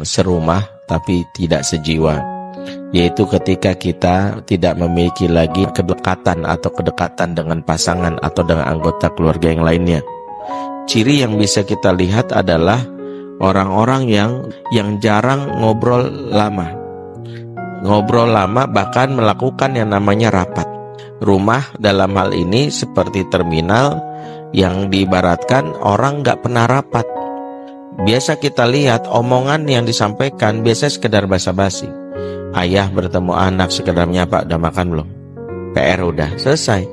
serumah tapi tidak sejiwa, yaitu ketika kita tidak memiliki lagi kedekatan dengan pasangan atau dengan anggota keluarga yang lainnya. Ciri yang bisa kita lihat adalah orang-orang yang jarang ngobrol lama. Ngobrol lama bahkan melakukan yang namanya rapat. Rumah dalam hal ini seperti terminal yang diibaratkan orang nggak pernah rapat. Biasa kita lihat omongan yang disampaikan biasa sekedar basa-basi. Ayah bertemu anak sekedar menyapa, udah makan belum? PR udah selesai.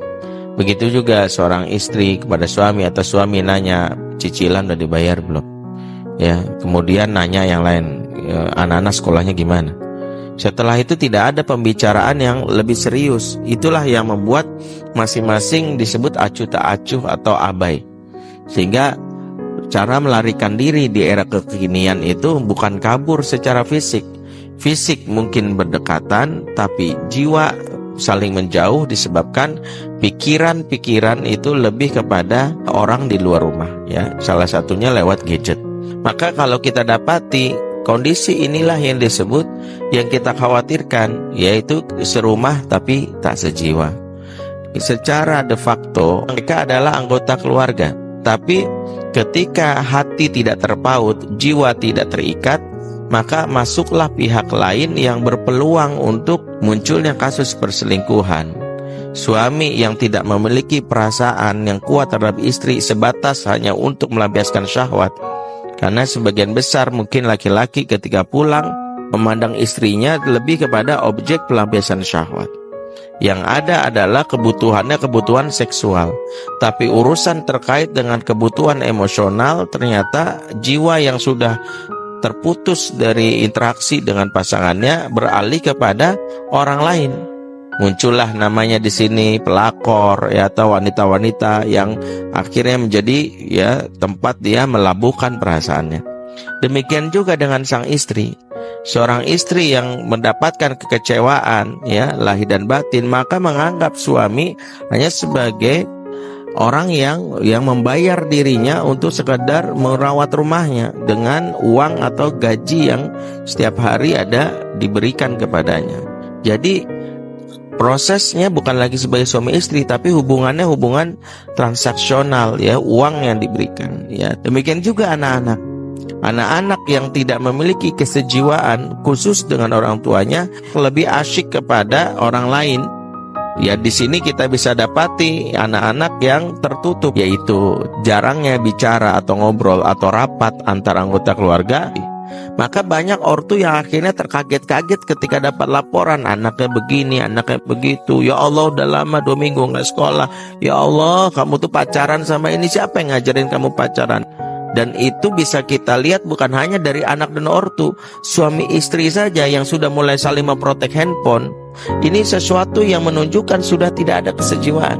Begitu juga seorang istri kepada suami atau suami nanya cicilan udah dibayar belum? Ya, kemudian nanya yang lain, anak-anak sekolahnya gimana? Setelah itu tidak ada pembicaraan yang lebih serius. Itulah yang membuat masing-masing disebut acuh tak acuh atau abai. Sehingga cara melarikan diri di era kekinian itu bukan kabur secara fisik. Fisik mungkin berdekatan, tapi jiwa saling menjauh disebabkan pikiran-pikiran itu lebih kepada orang di luar rumah, ya. Salah satunya lewat gadget. Maka kalau kita dapati kondisi inilah yang disebut, yang kita khawatirkan, yaitu serumah tapi tak sejiwa. Secara de facto mereka adalah anggota keluarga, tapi ketika hati tidak terpaut, jiwa tidak terikat, maka masuklah pihak lain yang berpeluang untuk munculnya kasus perselingkuhan. Suami yang tidak memiliki perasaan yang kuat terhadap istri sebatas hanya untuk melampiaskan syahwat. Karena sebagian besar mungkin laki-laki ketika pulang memandang istrinya lebih kepada objek pelampiasan syahwat. Yang ada adalah kebutuhannya kebutuhan seksual. Tapi urusan terkait dengan kebutuhan emosional, ternyata jiwa yang sudah terputus dari interaksi dengan pasangannya beralih kepada orang lain. Muncullah namanya di sini pelakor, ya, atau wanita-wanita yang akhirnya menjadi, ya, tempat dia melabuhkan perasaannya. Demikian juga dengan sang istri. Seorang istri yang mendapatkan kekecewaan, ya, lahir dan batin, maka menganggap suami hanya sebagai orang yang membayar dirinya untuk sekedar merawat rumahnya dengan uang atau gaji yang setiap hari ada diberikan kepadanya. Jadi prosesnya bukan lagi sebagai suami istri, tapi hubungannya hubungan transaksional, ya, uang yang diberikan, ya. Demikian juga anak-anak. Anak-anak yang tidak memiliki kesejiwaan khusus dengan orang tuanya lebih asyik kepada orang lain. Ya, di sini kita bisa dapati anak-anak yang tertutup, yaitu jarangnya bicara atau ngobrol atau rapat antar anggota keluarga. Maka banyak ortu yang akhirnya terkaget-kaget ketika dapat laporan anaknya begini, anaknya begitu. Ya Allah, udah lama 2 minggu nggak sekolah. Ya Allah, kamu tuh pacaran sama ini, siapa yang ngajarin kamu pacaran? Dan itu bisa kita lihat bukan hanya dari anak dan ortu, suami istri saja yang sudah mulai saling memprotek handphone. Ini sesuatu yang menunjukkan sudah tidak ada kesejiwaan.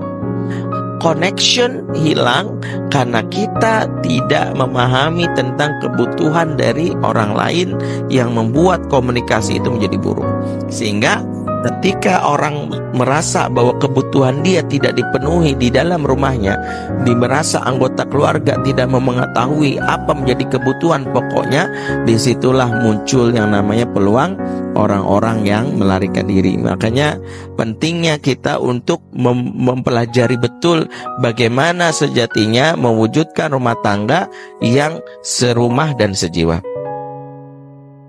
Connection hilang karena kita tidak memahami tentang kebutuhan dari orang lain yang membuat komunikasi itu menjadi buruk. Sehingga ketika orang merasa bahwa kebutuhan dia tidak dipenuhi di dalam rumahnya, dia merasa anggota keluarga tidak mengetahui apa menjadi kebutuhan pokoknya, disitulah muncul yang namanya peluang orang-orang yang melarikan diri. Makanya pentingnya kita untuk mempelajari betul bagaimana sejatinya mewujudkan rumah tangga yang serumah dan sejiwa.